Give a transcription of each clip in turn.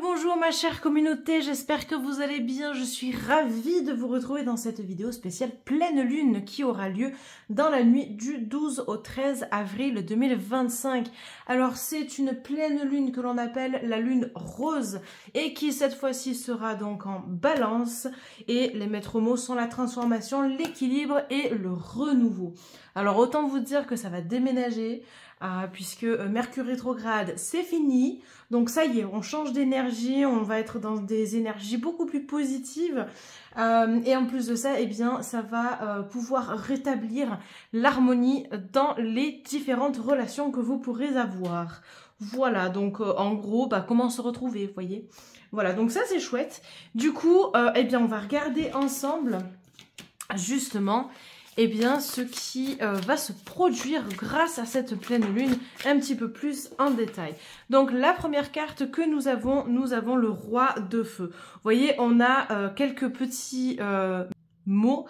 Bonjour ma chère communauté, j'espère que vous allez bien. Je suis ravie de vous retrouver dans cette vidéo spéciale pleine lune qui aura lieu dans la nuit du 12 au 13 avril 2025. Alors c'est une pleine lune que l'on appelle la lune rose et qui cette fois-ci sera donc en balance, et les maîtres mots sont la transformation, l'équilibre et le renouveau. Alors autant vous dire que ça va déménager puisque Mercure rétrograde c'est fini. Donc ça y est, on change d'énergie, on va être dans des énergies beaucoup plus positives. Et en plus de ça, eh bien, ça va pouvoir rétablir l'harmonie dans les différentes relations que vous pourrez avoir. Voilà, donc en gros, comment se retrouver, vous voyez. Voilà, donc ça c'est chouette. Du coup, eh bien, on va regarder ensemble, justement, eh bien, ce qui va se produire grâce à cette pleine lune un petit peu plus en détail. Donc, la première carte que nous avons le roi de feu. Vous voyez, on a quelques petits mots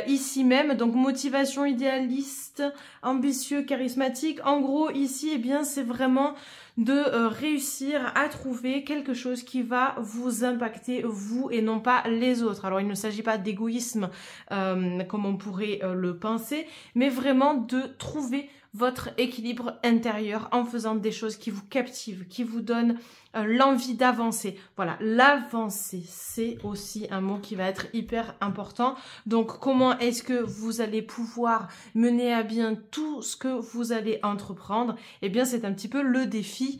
ici même. Donc, motivation idéaliste, ambitieux, charismatique. En gros, ici, eh bien, c'est vraiment de réussir à trouver quelque chose qui va vous impacter, vous, et non pas les autres. Alors, il ne s'agit pas d'égoïsme comme on pourrait le penser, mais vraiment de trouver votre équilibre intérieur en faisant des choses qui vous captivent, qui vous donnent l'envie d'avancer. Voilà, l'avancée, c'est aussi un mot qui va être hyper important. Donc, comment est-ce que vous allez pouvoir mener à bien tout ce que vous allez entreprendre? Eh bien, c'est un petit peu le défi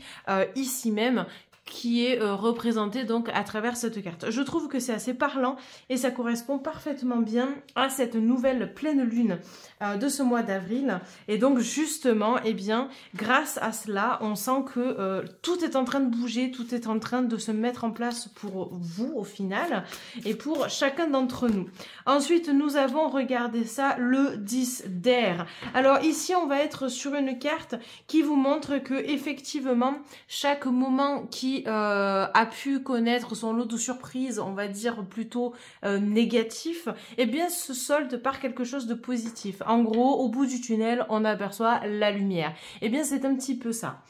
ici même, qui est représenté donc à travers cette carte. Je trouve que c'est assez parlant et ça correspond parfaitement bien à cette nouvelle pleine lune de ce mois d'avril. Et donc justement, eh bien, grâce à cela, on sent que tout est en train de bouger, tout est en train de se mettre en place pour vous au final et pour chacun d'entre nous. Ensuite, nous avons regardé ça, le 10 d'air. Alors ici, on va être sur une carte qui vous montre que effectivement, chaque moment qui a pu connaître son lot de surprises, on va dire plutôt négatif, eh bien se solde par quelque chose de positif. En gros, au bout du tunnel, on aperçoit la lumière. Eh bien, c'est un petit peu ça.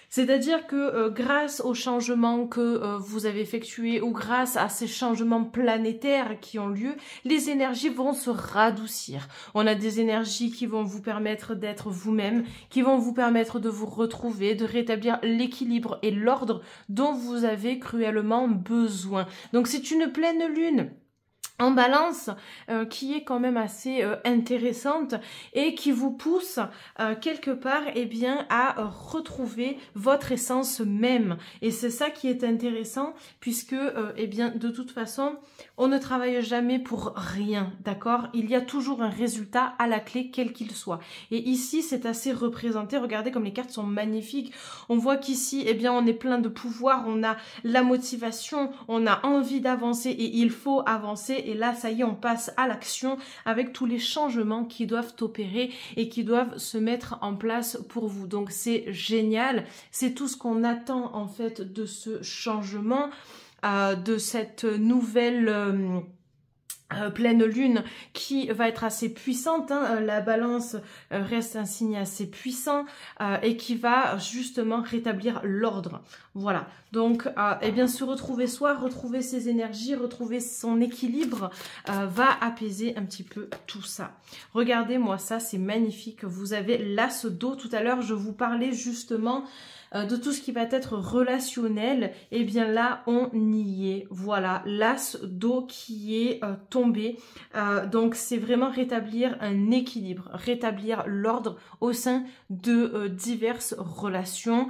C'est-à-dire que grâce aux changements que vous avez effectués ou grâce à ces changements planétaires qui ont lieu, les énergies vont se radoucir. On a des énergies qui vont vous permettre d'être vous-même, qui vont vous permettre de vous retrouver, de rétablir l'équilibre et l'ordre dont vous avez cruellement besoin. Donc c'est une pleine lune en balance qui est quand même assez intéressante et qui vous pousse quelque part eh bien à retrouver votre essence même, et c'est ça qui est intéressant puisque eh bien de toute façon on ne travaille jamais pour rien, d'accord? Il y a toujours un résultat à la clé quel qu'il soit, et ici c'est assez représenté. Regardez comme les cartes sont magnifiques. On voit qu'ici eh bien on est plein de pouvoir, on a la motivation, on a envie d'avancer et il faut avancer. Et là, ça y est, on passe à l'action avec tous les changements qui doivent opérer et qui doivent se mettre en place pour vous. Donc, c'est génial. C'est tout ce qu'on attend, en fait, de ce changement, de cette nouvelle pleine lune qui va être assez puissante, hein. La balance reste un signe assez puissant et qui va justement rétablir l'ordre. Voilà, donc eh bien se retrouver soi, retrouver ses énergies, retrouver son équilibre va apaiser un petit peu tout ça. Regardez-moi ça, c'est magnifique. Vous avez l'as d'eau. Tout à l'heure je vous parlais justement de tout ce qui va être relationnel, et bien là on y est. Voilà, l'as d'eau qui est tombé. Donc c'est vraiment rétablir un équilibre, rétablir l'ordre au sein de diverses relations,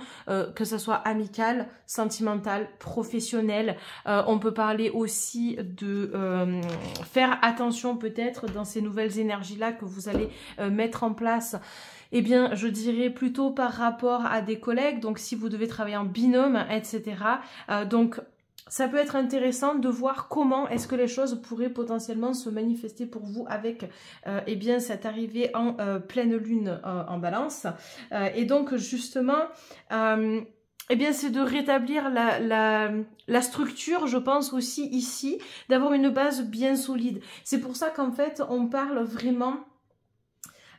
que ce soit amicales, sentimentales, professionnelles. On peut parler aussi de faire attention peut-être dans ces nouvelles énergies-là que vous allez mettre en place. Eh bien, je dirais plutôt par rapport à des collègues, donc si vous devez travailler en binôme, etc. Donc, ça peut être intéressant de voir comment est-ce que les choses pourraient potentiellement se manifester pour vous avec eh bien, cette arrivée en pleine lune en balance. Et donc, justement... eh bien, c'est de rétablir la structure, je pense aussi ici, d'avoir une base bien solide. C'est pour ça qu'en fait, on parle vraiment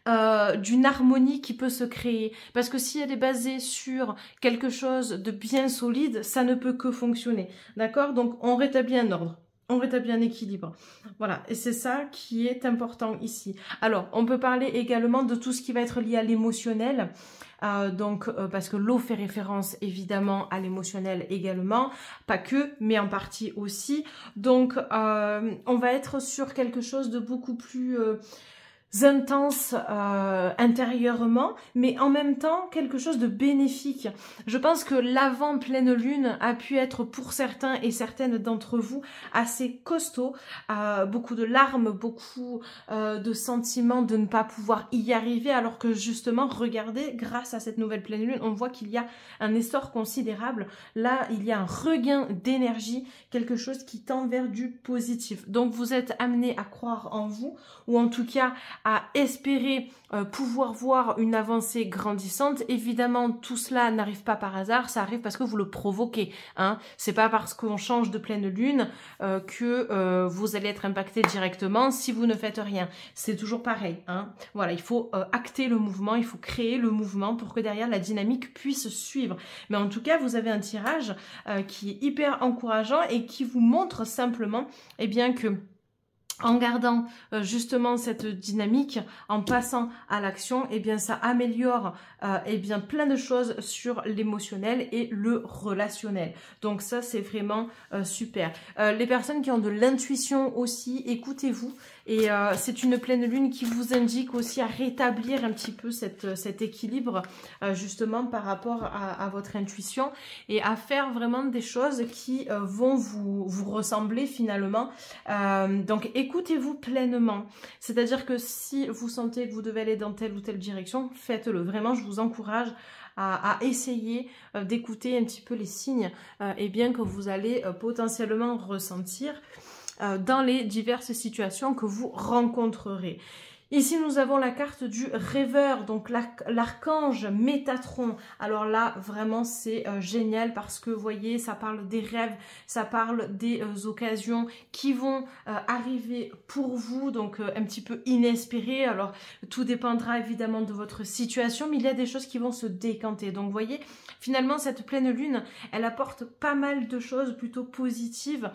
d'une harmonie qui peut se créer. Parce que si elle est basée sur quelque chose de bien solide, ça ne peut que fonctionner. D'accord? Donc, on rétablit un ordre. On rétablit un équilibre. Voilà, et c'est ça qui est important ici. Alors, on peut parler également de tout ce qui va être lié à l'émotionnel. Parce que l'eau fait référence évidemment à l'émotionnel également, pas que, mais en partie aussi. Donc, on va être sur quelque chose de beaucoup plus intense intérieurement, mais en même temps quelque chose de bénéfique. Je pense que l'avant pleine lune a pu être pour certains et certaines d'entre vous assez costaud, beaucoup de larmes, beaucoup de sentiments de ne pas pouvoir y arriver, alors que justement, regardez, grâce à cette nouvelle pleine lune, on voit qu'il y a un essor considérable. Là, il y a un regain d'énergie, quelque chose qui tend vers du positif. Donc, vous êtes amené à croire en vous, ou en tout cas à espérer pouvoir voir une avancée grandissante. Évidemment, tout cela n'arrive pas par hasard, ça arrive parce que vous le provoquez. Hein. C'est pas parce qu'on change de pleine lune que vous allez être impacté directement si vous ne faites rien. C'est toujours pareil. Hein. Voilà, il faut acter le mouvement, il faut créer le mouvement pour que derrière la dynamique puisse suivre. Mais en tout cas, vous avez un tirage qui est hyper encourageant et qui vous montre simplement bien que en gardant justement cette dynamique, en passant à l'action, bien ça améliore bien plein de choses sur l'émotionnel et le relationnel. Donc ça c'est vraiment super. Les personnes qui ont de l'intuition aussi, écoutez-vous. Et c'est une pleine lune qui vous indique aussi à rétablir un petit peu cet équilibre justement par rapport à votre intuition et à faire vraiment des choses qui vont vous ressembler finalement. Donc écoutez-vous pleinement. C'est-à-dire que si vous sentez que vous devez aller dans telle ou telle direction, faites-le. Vraiment, je vous encourage à essayer d'écouter un petit peu les signes bien que vous allez potentiellement ressentir dans les diverses situations que vous rencontrerez. Ici, nous avons la carte du rêveur, donc l'archange Métatron. Alors là, vraiment, c'est génial parce que, vous voyez, ça parle des rêves, ça parle des occasions qui vont arriver pour vous, donc un petit peu inespérées. Alors, tout dépendra évidemment de votre situation, mais il y a des choses qui vont se décanter. Donc, vous voyez, finalement, cette pleine lune, elle apporte pas mal de choses plutôt positives.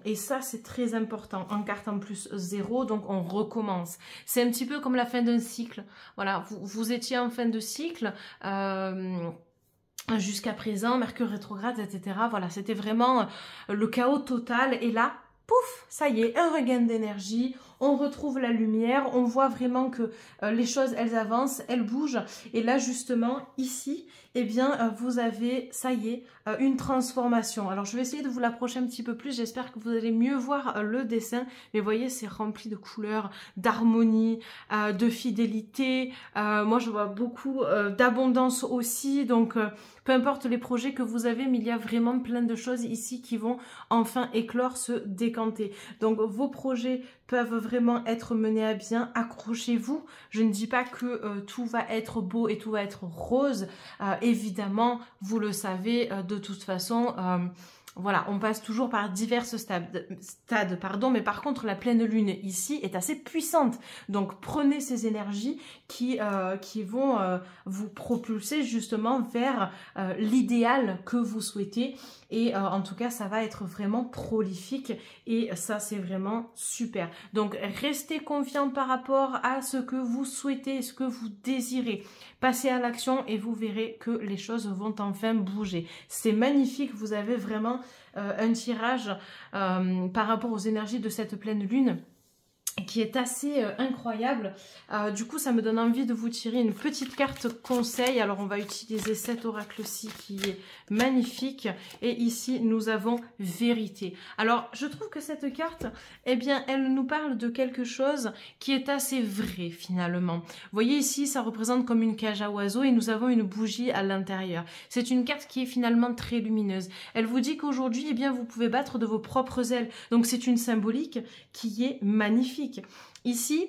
Et ça, c'est très important. En carte en plus 0, donc on recommence. C'est un petit peu comme la fin d'un cycle. Voilà, vous étiez en fin de cycle jusqu'à présent, Mercure rétrograde, etc. Voilà, c'était vraiment le chaos total. Et là, pouf, ça y est, un regain d'énergie. On retrouve la lumière, on voit vraiment que les choses, elles avancent, elles bougent. Et là, justement, ici, vous avez, ça y est, une transformation. Alors, je vais essayer de vous l'approcher un petit peu plus. J'espère que vous allez mieux voir le dessin. Mais vous voyez, c'est rempli de couleurs, d'harmonie, de fidélité. Moi, je vois beaucoup d'abondance aussi. Donc, peu importe les projets que vous avez, mais il y a vraiment plein de choses ici qui vont enfin éclore, se décanter. Donc, vos projets peuvent vraiment être menés à bien. Accrochez-vous. Je ne dis pas que tout va être beau et tout va être rose. Évidemment, vous le savez, de toute façon... Voilà, on passe toujours par divers stades, mais par contre, la pleine lune ici est assez puissante. Donc, prenez ces énergies qui vont vous propulser justement vers l'idéal que vous souhaitez. Et en tout cas, ça va être vraiment prolifique et ça, c'est vraiment super. Donc, restez confiant par rapport à ce que vous souhaitez, ce que vous désirez. Passez à l'action et vous verrez que les choses vont enfin bouger. C'est magnifique, vous avez vraiment un tirage par rapport aux énergies de cette pleine lune qui est assez incroyable. Du coup, ça me donne envie de vous tirer une petite carte conseil. Alors, on va utiliser cet oracle-ci qui est magnifique. Et ici, nous avons vérité. Alors, je trouve que cette carte, elle nous parle de quelque chose qui est assez vrai, finalement. Vous voyez ici, ça représente comme une cage à oiseaux et nous avons une bougie à l'intérieur. C'est une carte qui est finalement très lumineuse. Elle vous dit qu'aujourd'hui, vous pouvez battre de vos propres ailes. Donc, c'est une symbolique qui est magnifique. Ici,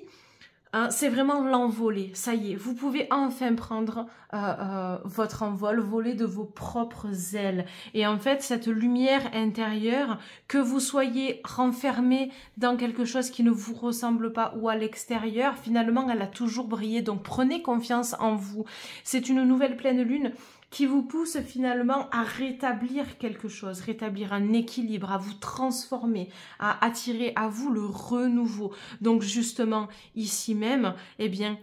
C'est vraiment l'envolée, ça y est, vous pouvez enfin prendre votre envol, voler de vos propres ailes. Et en fait, cette lumière intérieure, que vous soyez renfermé dans quelque chose qui ne vous ressemble pas ou à l'extérieur, finalement, elle a toujours brillé. Donc prenez confiance en vous. C'est une nouvelle pleine lune qui vous pousse finalement à rétablir quelque chose, rétablir un équilibre, à vous transformer, à attirer à vous le renouveau. Donc justement, ici même, eh bien,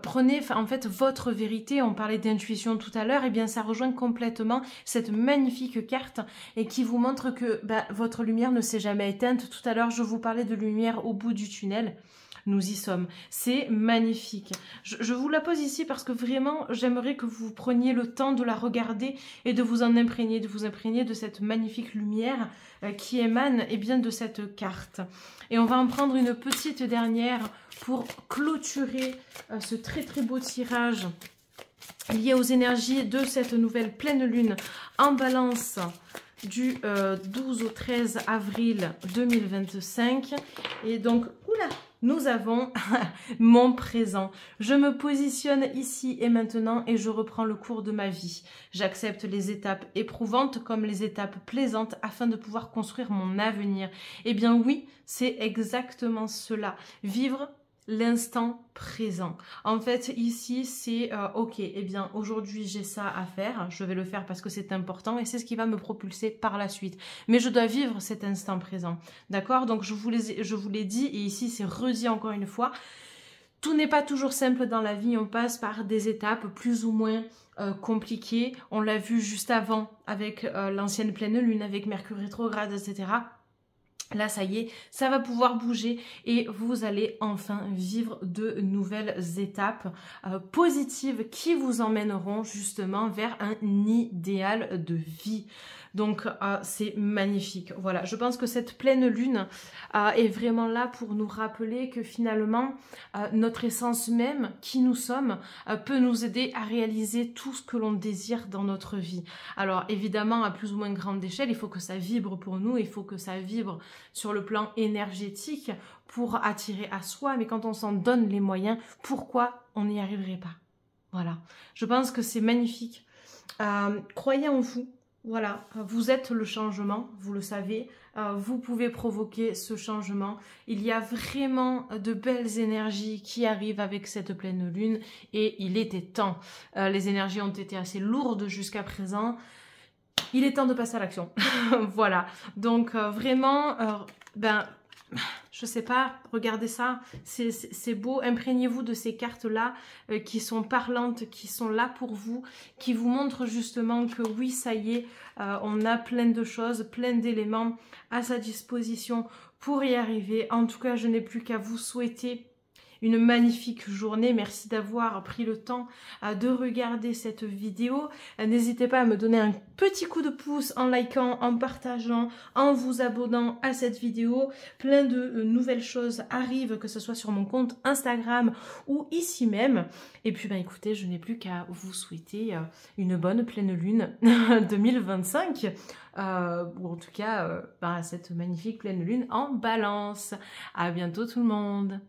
prenez en fait votre vérité, on parlait d'intuition tout à l'heure, et bien ça rejoint complètement cette magnifique carte et qui vous montre que votre lumière ne s'est jamais éteinte. Tout à l'heure, je vous parlais de lumière au bout du tunnel. Nous y sommes. C'est magnifique. Je vous la pose ici parce que vraiment, j'aimerais que vous preniez le temps de la regarder et de vous en imprégner, de cette magnifique lumière qui émane bien de cette carte. Et on va en prendre une petite dernière pour clôturer ce très très beau tirage lié aux énergies de cette nouvelle pleine lune en balance du 12 au 13 avril 2025. Et donc, oula, nous avons mon présent. Je me positionne ici et maintenant et je reprends le cours de ma vie. J'accepte les étapes éprouvantes comme les étapes plaisantes afin de pouvoir construire mon avenir. Eh bien oui, c'est exactement cela. Vivre l'instant présent. En fait, ici, c'est ok, eh bien, aujourd'hui, j'ai ça à faire. Je vais le faire parce que c'est important et c'est ce qui va me propulser par la suite. Mais je dois vivre cet instant présent. D'accord? Donc, je vous l'ai dit et ici, c'est redit encore une fois. Tout n'est pas toujours simple dans la vie. On passe par des étapes plus ou moins compliquées. On l'a vu juste avant avec l'ancienne pleine lune, avec Mercure rétrograde, etc. Là, ça y est, ça va pouvoir bouger et vous allez enfin vivre de nouvelles étapes positives qui vous emmèneront justement vers un idéal de vie. Donc, c'est magnifique. Voilà, je pense que cette pleine lune est vraiment là pour nous rappeler que finalement, notre essence même, qui nous sommes, peut nous aider à réaliser tout ce que l'on désire dans notre vie. Alors, évidemment, à plus ou moins grande échelle, il faut que ça vibre pour nous, il faut que ça vibre sur le plan énergétique pour attirer à soi. Mais quand on s'en donne les moyens, pourquoi on n'y arriverait pas? Voilà, je pense que c'est magnifique. Croyez en vous. Voilà, vous êtes le changement, vous le savez, vous pouvez provoquer ce changement. Il y a vraiment de belles énergies qui arrivent avec cette pleine lune et il était temps. Les énergies ont été assez lourdes jusqu'à présent. Il est temps de passer à l'action. Voilà, donc vraiment, je sais pas, regardez ça, c'est beau, imprégnez-vous de ces cartes-là qui sont parlantes, qui sont là pour vous, qui vous montrent justement que oui, ça y est, on a plein de choses, plein d'éléments à sa disposition pour y arriver. En tout cas, je n'ai plus qu'à vous souhaiter une magnifique journée. Merci d'avoir pris le temps de regarder cette vidéo. N'hésitez pas à me donner un petit coup de pouce en likant, en partageant, en vous abonnant à cette vidéo. Plein de nouvelles choses arrivent, que ce soit sur mon compte Instagram ou ici même. Et puis écoutez, je n'ai plus qu'à vous souhaiter une bonne pleine lune 2025. Ou en tout cas cette magnifique pleine lune en balance. À bientôt tout le monde.